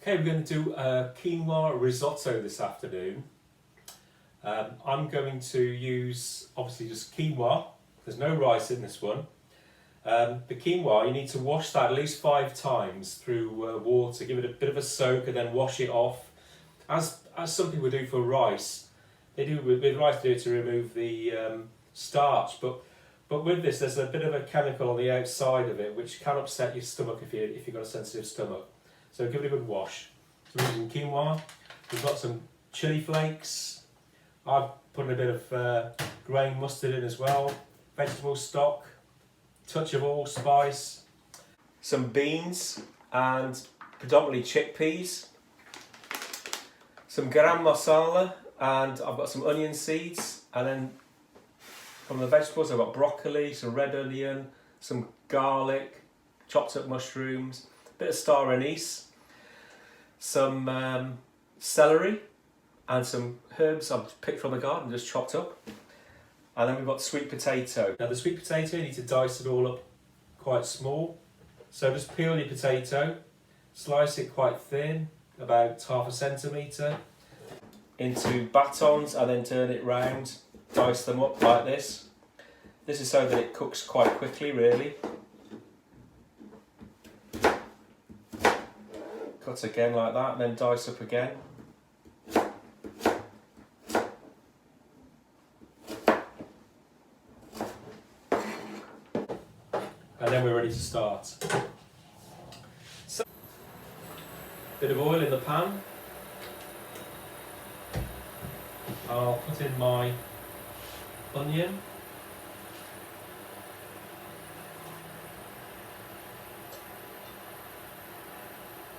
Okay, we're going to do a quinoa risotto this afternoon. I'm going to use obviously just quinoa. There's no rice in this one. The quinoa, you need to wash that at least 5 times through water, give it a bit of a soak and then wash it off. As some people do for rice, they do with rice, do it to remove the starch, but with this there's a bit of a chemical on the outside of it which can upset your stomach if you've got a sensitive stomach. So give it a good wash. So we're using quinoa. We've got some chilli flakes. I've put a bit of grain mustard in as well. Vegetable stock, touch of allspice, some beans and predominantly chickpeas, some garam masala, and I've got some onion seeds, and then from the vegetables I've got broccoli, some red onion, some garlic, chopped up mushrooms, a bit of star anise, some celery and some herbs I've picked from the garden, just chopped up. And then we've got sweet potato. Now the sweet potato, you need to dice it all up quite small. So just peel your potato, slice it quite thin, about ½ centimetre, into batons and then turn it round, dice them up like this. This is so that it cooks quite quickly really. Cut again like that and then dice up again. And then we're ready to start. So, bit of oil in the pan. I'll put in my onion.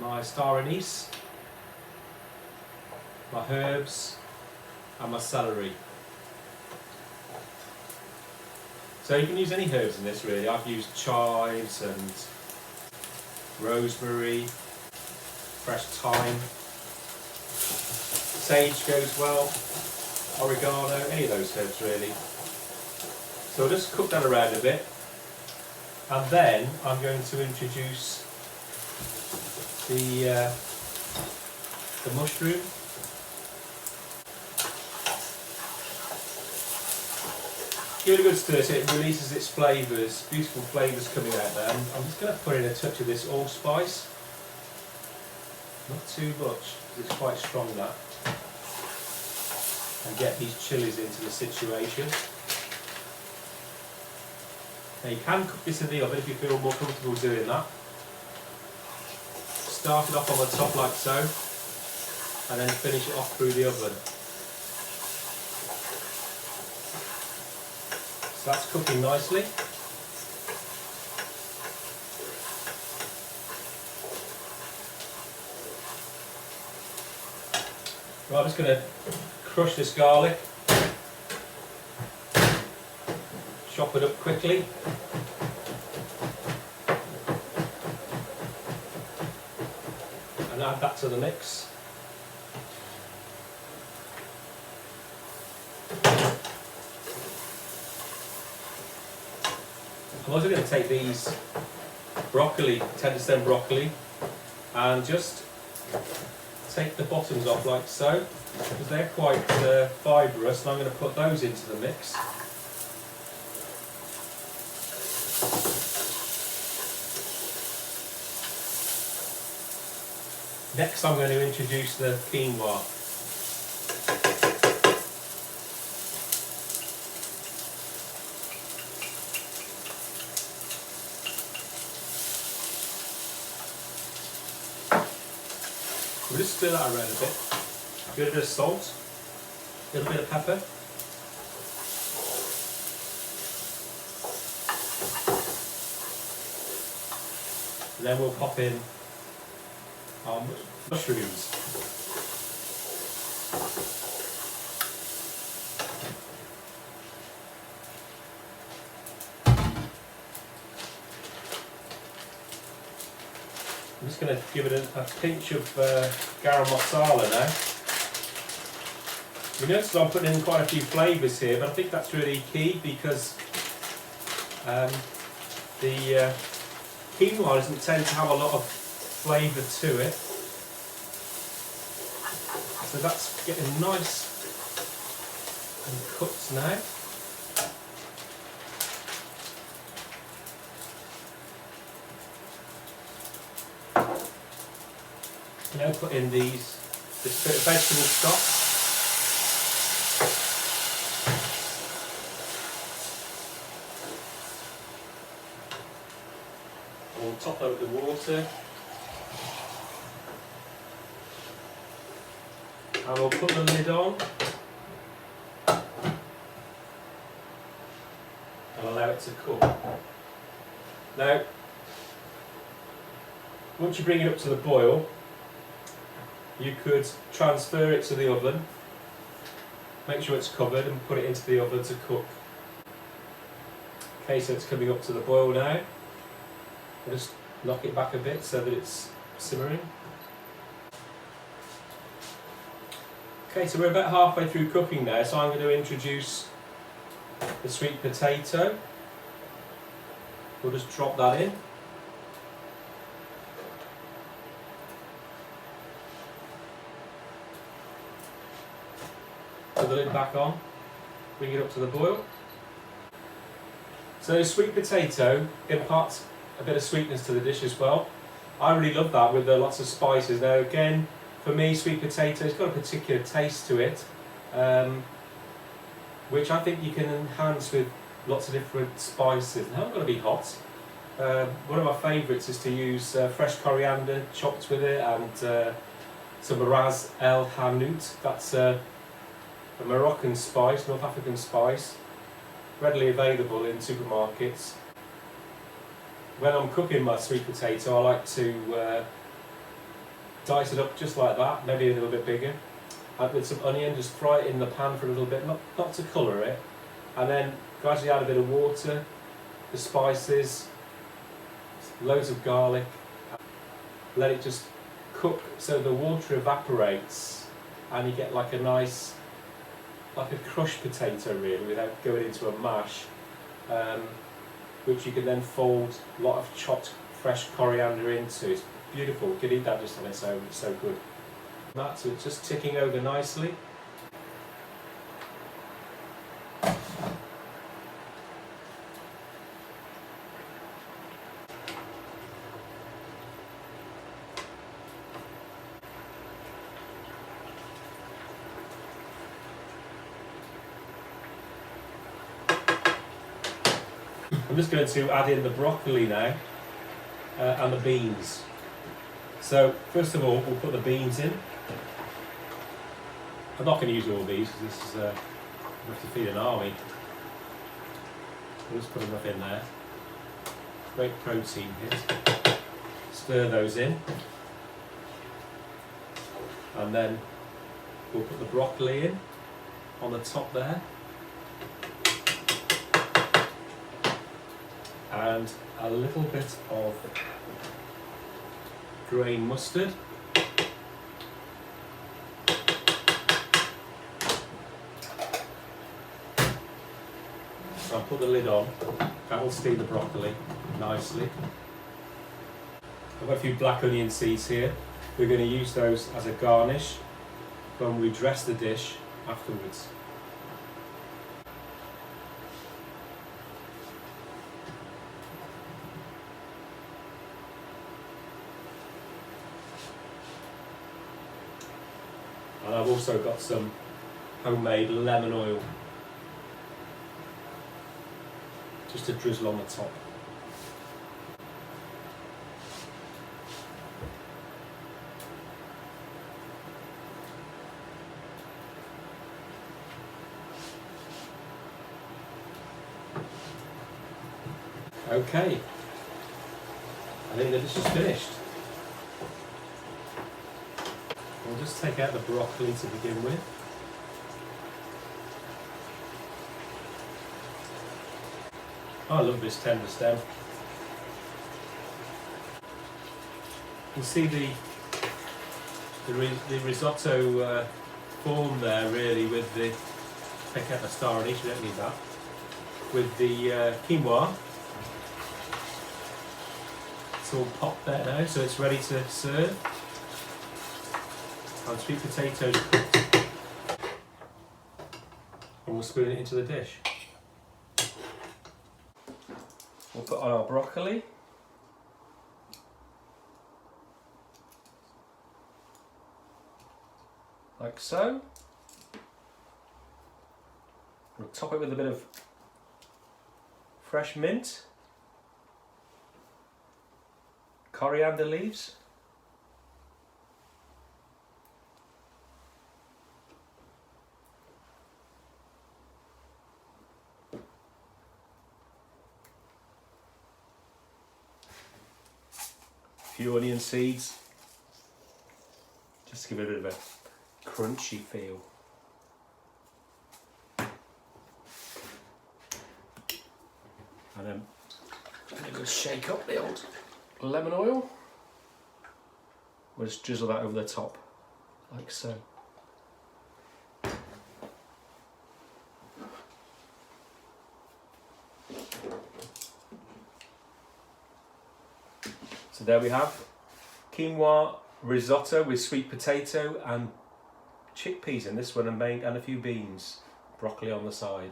My star anise, my herbs and my celery. So you can use any herbs in this really. I've used chives and rosemary, fresh thyme, sage goes well, oregano, any of those herbs really. So I'll just cook that around a bit, and then I'm going to introduce the mushroom. Give it a good stir so it releases its flavours, beautiful flavours coming out there. I'm just going to put in a touch of this allspice. Not too much, because it's quite strong that. And get these chillies into the situation. Now you can cook this in the oven if you feel more comfortable doing that. Start it off on the top like so, and then finish it off through the oven. So that's cooking nicely. Right, I'm just going to crush this garlic, chop it up quickly. And add that to the mix. I'm also going to take these broccoli, Tenederstem broccoli, and just take the bottoms off like so, because they're quite fibrous, and I'm going to put those into the mix. Next I'm going to introduce the quinoa. We'll just stir that around a bit. Give it a bit of salt, a little bit of pepper. And then we'll pop in our mushrooms. I'm just going to give it a pinch of garam masala now. You notice I'm putting in quite a few flavours here, but I think that's really key because the quinoa doesn't tend to have a lot of flavour to it. So that's getting nice and cooked now. Now put in this bit of vegetable stock. We'll top over the water. And we'll put the lid on and allow it to cook. Now, once you bring it up to the boil, you could transfer it to the oven, make sure it's covered and put it into the oven to cook. Okay, so it's coming up to the boil now. I'll just knock it back a bit so that it's simmering. Okay, so we're about halfway through cooking now, so I'm going to introduce the sweet potato. We'll just drop that in. Put the lid back on, bring it up to the boil. So sweet potato imparts a bit of sweetness to the dish as well. I really love that with lots of spices. Now again, for me, sweet potato, it's got a particular taste to it, which I think you can enhance with lots of different spices. They haven't got to be hot. One of my favourites is to use fresh coriander chopped with it, and some Ras El Hanout. That's a Moroccan spice, North African spice, readily available in supermarkets. When I'm cooking my sweet potato, I like to dice it up just like that, maybe a little bit bigger, and with some onion, just fry it in the pan for a little bit, not to colour it, and then gradually add a bit of water, the spices, loads of garlic, let it just cook so the water evaporates and you get like a nice, like a crushed potato really, without going into a mash, which you can then fold a lot of chopped fresh coriander into. It's beautiful. You can eat that just on its own. It's so good. So it's just ticking over nicely. I'm just going to add in the broccoli now and the beans. So first of all, we'll put the beans in. I'm not going to use all these because this is enough to feed an army. We'll just put enough in there. Great protein hit. Stir those in, and then we'll put the broccoli in on the top there, and a little bit of grain mustard. I'll put the lid on. That will steam the broccoli nicely. I've got a few black onion seeds here. We're going to use those as a garnish when we dress the dish afterwards. And I've also got some homemade lemon oil just to drizzle on the top. Okay, I think the dish is finished. We'll just take out the broccoli to begin with. Oh, I love this Tenederstem. You can see the risotto form there really with the, take out the star anise, you don't need that, with the quinoa. It's all popped there now, so it's ready to serve. Our sweet potatoes cooked. And we'll spoon it into the dish. We'll put on our broccoli. Like so. We'll top it with a bit of fresh mint, coriander leaves, a few onion seeds, just to give it a bit of a crunchy feel. And then a good shake up the old lemon oil. We'll just drizzle that over the top, like so. So there we have quinoa risotto with sweet potato and chickpeas in this one, and a few beans, broccoli on the side.